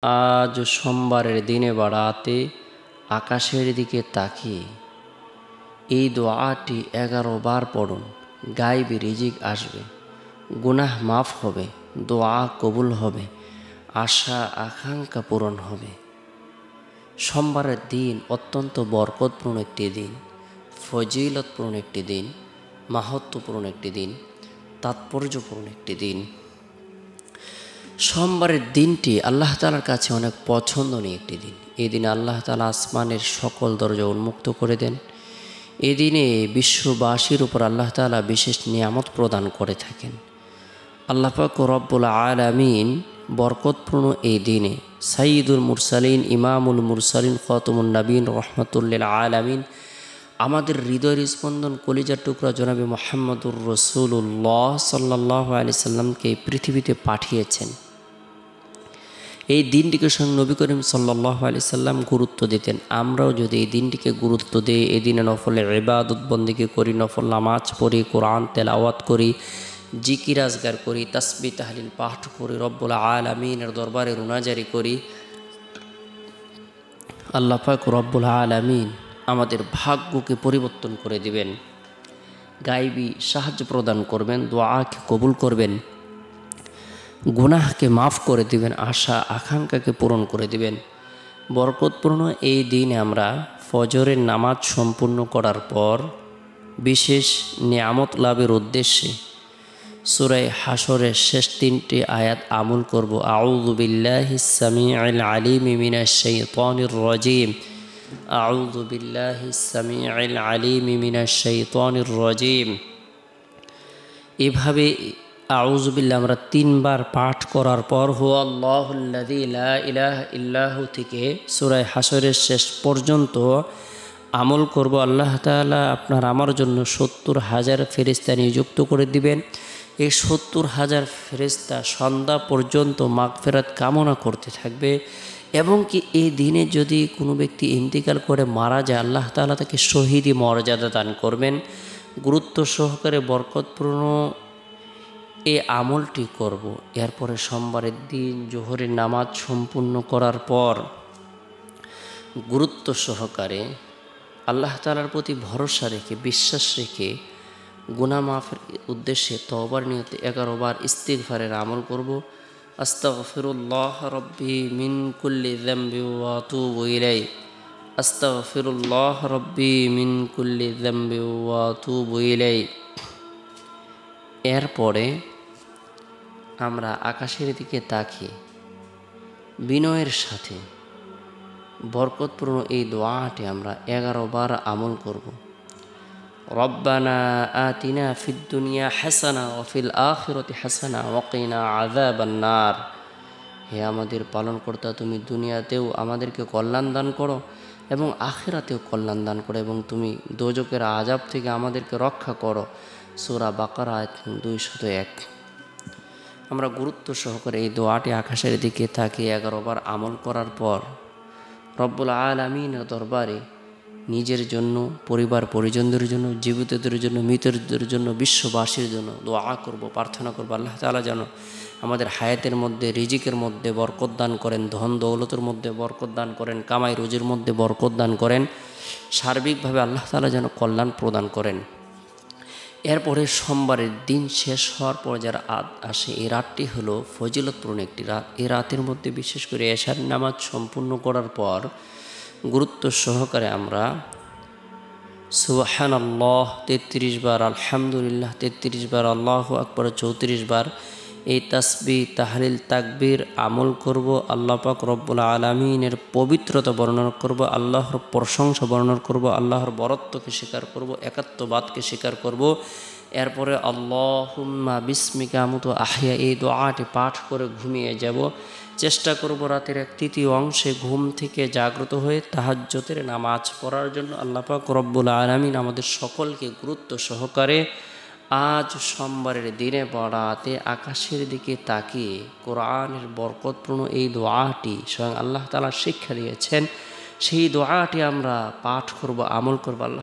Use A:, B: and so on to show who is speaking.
A: আজ সোমবারের দিনে বা রাতে আকাশের দিকে তাকিয়ে এই দোয়াটি 11 বার পড়ুন। গায়েবী রিজিক আসবে, গুনাহ মাফ হবে, দোয়া কবুল হবে, আশা আকাঙ্ক্ষা পূরণ হবে। সোমবারের দিন অত্যন্ত বরকতপূর্ণ একটি দিন, ফজিলতপূর্ণ একটি দিন, মাহাত্ম্যপূর্ণ একটি দিন, তাৎপর্যপূর্ণ একটি দিন। সোমবারের দিনটি আল্লাহ তাআলার কাছে অনেক পছন্দনীয় একটি দিন। এই দিনে আল্লাহ তাআলা আসমানের সকল দরজা উন্মুক্ত করে দেন। এই দিনে বিশ্ববাসীর উপর আল্লাহ তাআলা বিশেষ নিয়ামত প্রদান করে থাকেন। আল্লাহ পাক রব্বুল আলামিন বরকতপূর্ণ এই দিনে সাইয়্যিদুল মুরসালিন, ইমামুল মুরসালিন, খাতামুন নবীন, রহমাতুল লিল আলামিন, আমাদের হৃদয়ের স্পন্দন, কলিজার টুকরা জনাবে মুহাম্মদুর রাসূলুল্লাহ সাল্লাল্লাহু আলাইহি সাল্লামকে পৃথিবীতে পাঠিয়েছেন। এই দিনটিকে স্বয়ং নবী করিম সাল্লাল্লাহু আলাইহি সাল্লাম গুরুত্ব দিতেন। আমরাও যদি এই দিনটিকে গুরুত্ব দিই, এই দিনে নফলে ইবাদত বন্দেগী করি, নফল নামাজ পড়ি, কোরআন তেলাওয়াত করি, জিকির আজগার করি, তাসবিহ তাহলিল পাঠ করি, রব্বুল আলামিনের দরবারে রুনাজারি করি, আল্লাহ পাক রব্বুল আলামিন আমাদের ভাগ্যকে পরিবর্তন করে দিবেন, গায়েবী সাহায্য প্রদান করবেন, দোয়াকে কবুল করবেন, গুনাহকে মাফ করে দিবেন, আশা আকাঙ্ক্ষাকে পূরণ করে দিবেন। বরকতপূর্ণ এই দিনে আমরা ফজরের নামাজ সম্পূর্ণ করার পর বিশেষ নিয়ামত লাভের উদ্দেশ্যে সূরা হাশরের শেষ 3টি আয়াত আমল করব। আউযু বিল্লাহিস সামিউল আলিম মিনাশ শাইতানির রাজিম, আউযু বিল্লাহিস সামিউল আলিম মিনাশ শাইতানির রাজিম। এভাবে আউযু বিল্লাহ আমরা 3 বার পাঠ করার পর হুয়াল্লাহুল্লাযী লা ইলাহা ইল্লাহু থেকে সূরা হাশরের শেষ পর্যন্ত আমল করব। আল্লাহ তাআলা আপনার আমার জন্য 70,000 ফেরেশতা নিযুক্ত করে দিবেন। এই 70,000 ফেরেশতা সন্ধ্যা পর্যন্ত মাগফিরাত কামনা করতে থাকবে। এবং কি এই দিনে যদি কোনো ব্যক্তি ইন্তেকাল করে মারা যায়, আল্লাহ তাআলা তাকে শহীদি মর্যাদা দান করবেন। গুরুত্ব সহকারে বরকতপূর্ণ এই আমলটি করব। এরপরে সোমবারের দিন জোহরের নামাজ সম্পূর্ণ করার পর গুরুত্ব সহকারে আল্লাহ তাআলার প্রতি ভরসা রেখে, বিশ্বাস রেখে গুনাহ মাফের উদ্দেশ্যে তওবার নিয়তে 11 বার ইস্তিগফারের আমল করব। আস্তাগফিরুল্লাহ রাব্বি মিন কুল্লি যামবি ওয়া আতুবু ইলাইহি, আস্তাগফিরুল্লাহ রাব্বি মিন কুল্লি যামবি ওয়া আতুবু ইলাইহি। এরপরে আমরা আকাশের দিকে তাকিয়ে বিনয়ের সাথে বরকতপূর্ণ এই দোয়াটি আমরা 11 বার আমল করব। রব্বানা আতিনা ফিদ দুনিয়া হাসানা ওয়া ফিল আখিরাতি হাসানা ওয়া কিনা আযাবান নার। হে আমাদের পালনকর্তা, তুমি দুনিয়াতেও আমাদেরকে কল্যাণ দান করো এবং আখিরাতেও কল্যাণ দান করো, এবং তুমি দোজকের আযাব থেকে আমাদেরকে রক্ষা করো। সূরা বাকারা আয়াত 201। আমরা গুরুত্ব সহকারে এই দোয়াটি আকাশের দিকে তাকিয়ে 11 বার আমল করার পর রব্বুল আলামিনের দরবারে নিজের জন্য, পরিবার পরিজনদের জন্য, জীবিতদের জন্য, মৃতদের জন্য, বিশ্ববাসীর জন্য দোয়া করব, প্রার্থনা করব। আল্লাহ তাআলা যেন আমাদের হায়াতের মধ্যে, রিজিকের মধ্যে বরকত দান করেন, ধন দৌলতের মধ্যে বরকত দান করেন, কামাই রুজির মধ্যে বরকত দান করেন, সার্বিকভাবে আল্লাহ তাআলা যেন কল্যাণ প্রদান করেন। এরপরে সোমবারের দিন শেষ হওয়ার পর যারা আসে, এই রাতটি হলো ফজিলতপূর্ণ একটি রাত। এই রাতের মধ্যে বিশেষ করে এশার নামাজ সম্পূর্ণ করার পর গুরুত্ব সহকারে আমরা সুবহানাল্লাহ 33 বার, আলহামদুলিল্লাহ 33 বার, আল্লাহু আকবার 34 বার, এই তাসবিহ তাহলিল তাকবীর আমল করব। আল্লাহ পাক রব্বুল আলামিনের পবিত্রতা বর্ণনা করব, আল্লাহর প্রশংসা বর্ণনা করব, আল্লাহর বরত্বকে স্বীকার করব, একাত্মবাদকে স্বীকার করব। এরপরে আল্লাহুম্মা বিসমিকা আমুতু আহইয়া এই দোয়াটি পাঠ করে ঘুমিয়ে যাব। চেষ্টা করব রাতের 1/3 অংশে ঘুম থেকে জাগ্রত হয়ে তাহাজ্জুদের নামাজ পড়ার জন্য। আল্লাহ পাক রব্বুল আলামিন আমাদের সকলকে গুরুত্ব সহকারে আজ সোমবারের দিনে রাতে আকাশের দিকে তাকিয়ে কোরআনের বরকতপূর্ণ এই দোয়াটি স্বয়ং আল্লাহ তাআলা শিক্ষা দিয়েছেন, সেই দোয়াটি আমরা পাঠ করব, আমল করব। আল্লাহ